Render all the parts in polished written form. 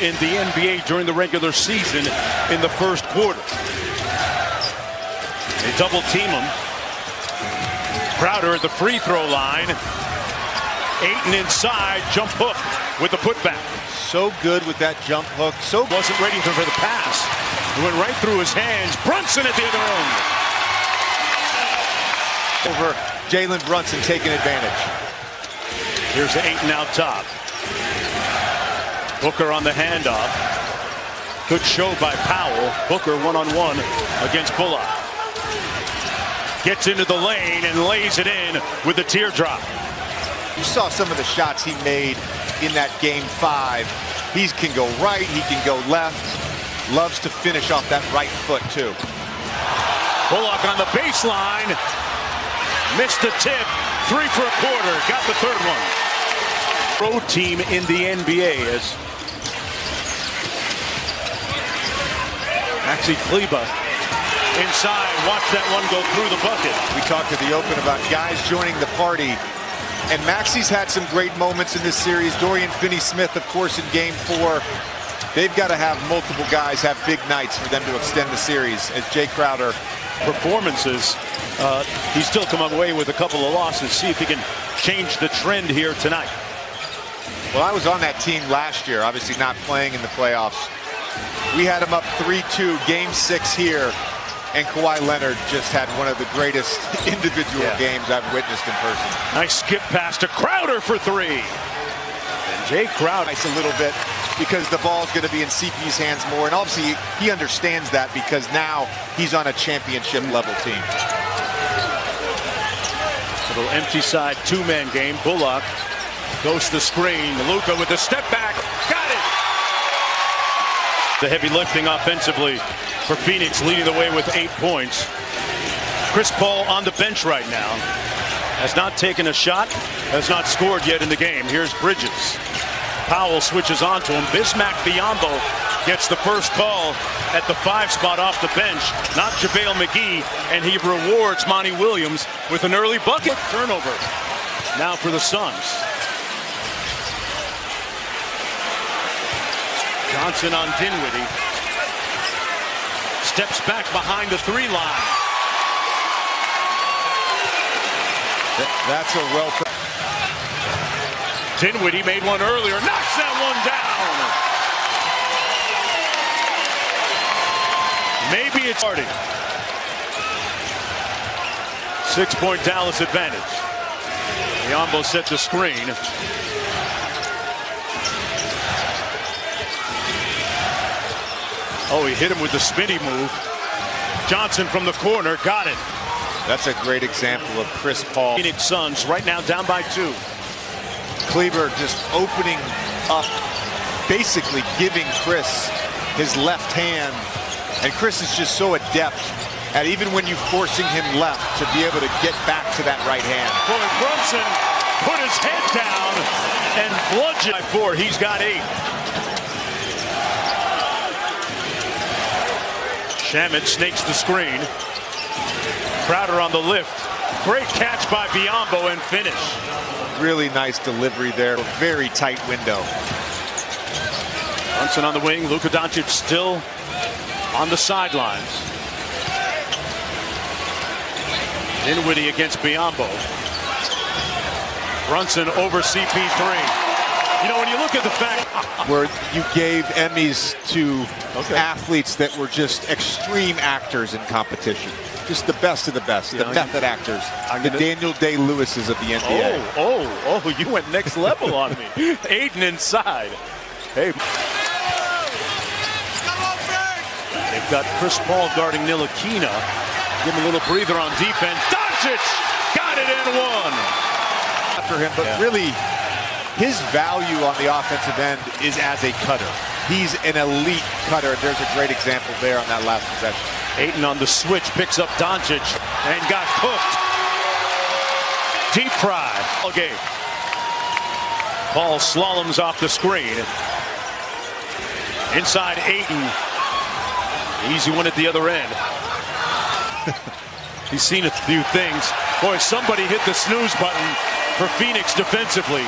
in the NBA during the regular season in the first quarter. They double team him. Crowder at the free throw line. Ayton inside, jump hook with the putback. So good with that jump hook. So wasn't ready for the pass. It went right through his hands. Brunson at the other end. Over Jalen Brunson taking advantage. Here's Ayton out top. Booker on the handoff. Good show by Powell. Booker one-on-one against Bullock. Gets into the lane and lays it in with the teardrop. You saw some of the shots he made in that game 5. He can go right, he can go left. Loves to finish off that right foot too. Bullock on the baseline. Missed the tip. 3 for a quarter. Got the third one. Road team in the NBA as Maxi Kleber inside. Watch that one go through the bucket. We talked at the open about guys joining the party. And Maxi's had some great moments in this series. Dorian Finney-Smith, of course, in game 4. They've got to have multiple guys have big nights for them to extend the series. As Jay Crowder performances, he's still come away with a couple of losses. See if he can change the trend here tonight. Well, I was on that team last year, obviously not playing in the playoffs. We had him up 3-2, game 6 here. And Kawhi Leonard just had one of the greatest individual games I've witnessed in person. Nice skip pass to Crowder for 3. And Jay Crowder. Nice a little bit because the ball's going to be in CP's hands more. And obviously he understands that because now he's on a championship level team. Little empty side 2-man game. Bullock goes to the screen. Luka with the step back. Got it. The heavy lifting offensively for Phoenix, leading the way with 8 points. Chris Paul on the bench right now. Has not taken a shot, has not scored yet in the game. Here's Bridges. Powell switches on to him. Bismack Biyombo gets the first call at the 5 spot off the bench. Not JaVale McGee, and he rewards Monty Williams with an early bucket. Turnover now for the Suns. Johnson on Dinwiddie. Steps back behind the 3 line. That's a well. Dinwiddie made one earlier. Knocks that one down. Maybe it's starting. 6-point Dallas advantage. Biyombo set the screen. Oh, he hit him with the spinny move. Johnson from the corner, got it. That's a great example of Chris Paul. Phoenix Suns right now down by 2. Kleber just opening up, basically giving Chris his left hand. And Chris is just so adept at even when you're forcing him left to be able to get back to that right hand. Boy, Brunson put his head down and bludgeoned by 4. He's got 8. Shamet snakes the screen. Crowder on the lift. Great catch by Biyombo and finish. Really nice delivery there. A very tight window. Brunson on the wing. Luka Doncic still on the sidelines. Dinwiddie against Biyombo. Brunson over CP3. You know, when you look at the fact where you gave Emmys to athletes that were just extreme actors in competition. Just the best of the best, the method actors, the Daniel Day-Lewises of the NBA. Oh, you went next level on me. Ayton inside. Hey. They've got Chris Paul guarding Ntilikina. Give him a little breather on defense. Doncic got it and one. After him, but really, his value on the offensive end is as a cutter. He's an elite cutter. There's a great example there on that last possession. Ayton on the switch, picks up Doncic and got cooked. Deep fry. Okay. Paul slaloms off the screen. Inside Ayton. Easy one at the other end. He's seen a few things. Boy, somebody hit the snooze button for Phoenix defensively.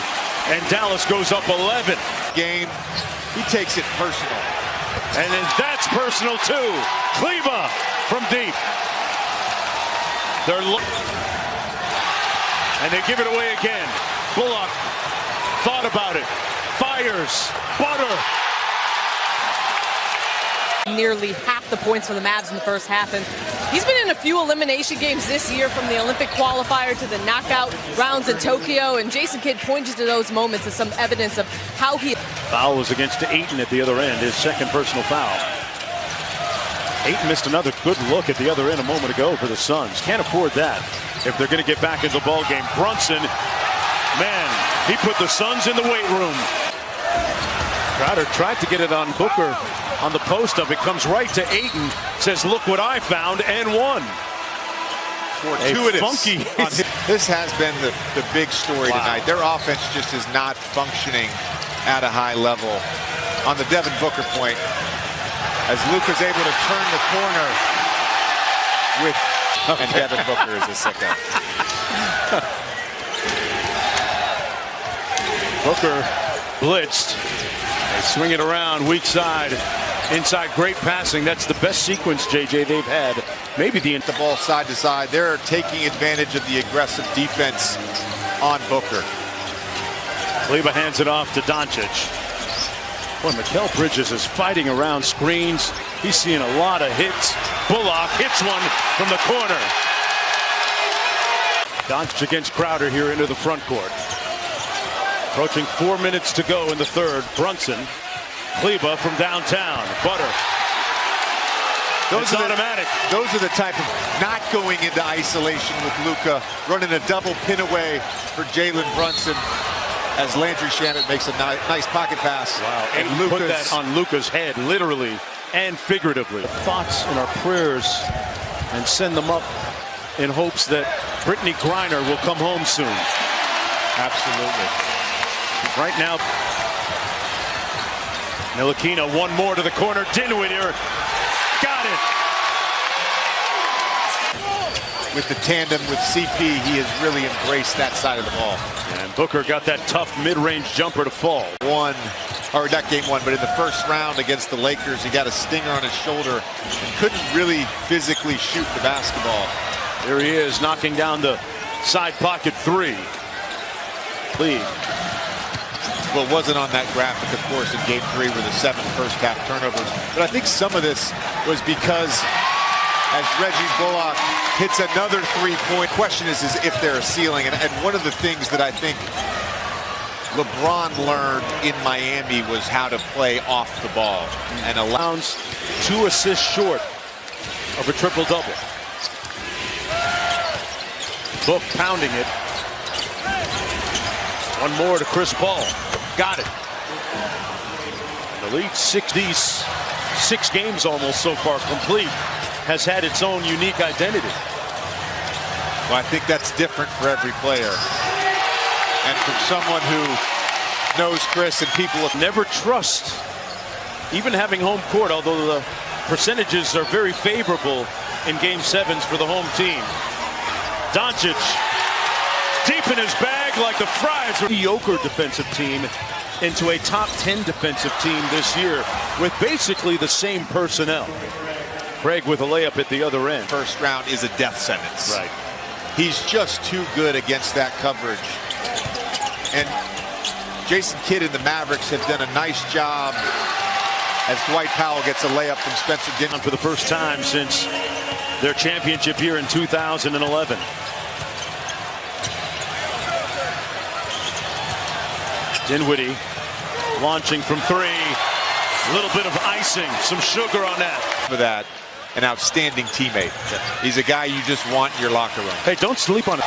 And Dallas goes up 11. Game He takes it personal. And then that's personal too. Kleba from deep. And they give it away again. Bullock thought about it. Fires. Butter. Nearly half the points for the Mavs in the first half, and he's been in a few elimination games this year, from the Olympic qualifier to the knockout rounds in Tokyo, and Jason Kidd pointed to those moments as some evidence of how he... Foul was against Ayton at the other end, his second personal foul. Ayton missed another good look at the other end a moment ago for the Suns. Can't afford that if they're going to get back into the ball game. Brunson, man, he put the Suns in the weight room. Crowder tried to get it on Booker on the post up. It comes right to Ayton. Says, look what I found, and won. Fortuitous. Funky. This has been the big story tonight. Their offense just is not functioning at a high level. On the Devin Booker point, as Luka's able to turn the corner with, and Devin Booker is a sicko. Booker blitzed. They swing it around, weak side, inside, great passing. That's the best sequence, JJ, they've had. Maybe the ball side to side. They're taking advantage of the aggressive defense on Booker. Kleba hands it off to Doncic. Boy, Mikal Bridges is fighting around screens. He's seeing a lot of hits. Bullock hits one from the corner. Doncic against Crowder here into the front court. Approaching 4 minutes to go in the third. Brunson, Kleba from downtown. Butter. Those are automatic. Those are the type of not going into isolation with Luka, running a double pin away for Jalen Brunson as Landry Shamet makes a nice pocket pass. Wow, and put that on Luka's head, literally and figuratively. Thoughts and our prayers, and send them up in hopes that Brittany Griner will come home soon. Absolutely. Right now, Ntilikina, one more to the corner. Dinwiddie got it. With the tandem with CP, he has really embraced that side of the ball. And Booker got that tough mid-range jumper to fall. Not game one, but in the first round against the Lakers, he got a stinger on his shoulder and couldn't really physically shoot the basketball. There he is, knocking down the side pocket three. Lead. Well, it wasn't on that graphic, of course, in Game 3 with the 7 first-half turnovers. But I think some of this was because as Reggie Bullock hits another three-point, question is if they're a ceiling. And one of the things that I think LeBron learned in Miami was how to play off the ball and allows 2 assists short of a triple-double. Book pounding it. One more to Chris Paul. Got it. The lead 6 games almost so far complete has had its own unique identity. Well, I think that's different for every player. And from someone who knows Chris and people have never trust, even having home court, although the percentages are very favorable in Game 7s for the home team. Doncic deep in his bag like the Fries. Mediocre defensive team into a top 10 defensive team this year with basically the same personnel. Craig with a layup at the other end. First round is a death sentence. Right. He's just too good against that coverage. And Jason Kidd and the Mavericks have done a nice job as Dwight Powell gets a layup from Spencer Dinwiddie for the first time since their championship year in 2011. Dinwiddie launching from 3. A little bit of icing, some sugar on that. For that, an outstanding teammate. He's a guy you just want in your locker room. Hey, don't sleep on it.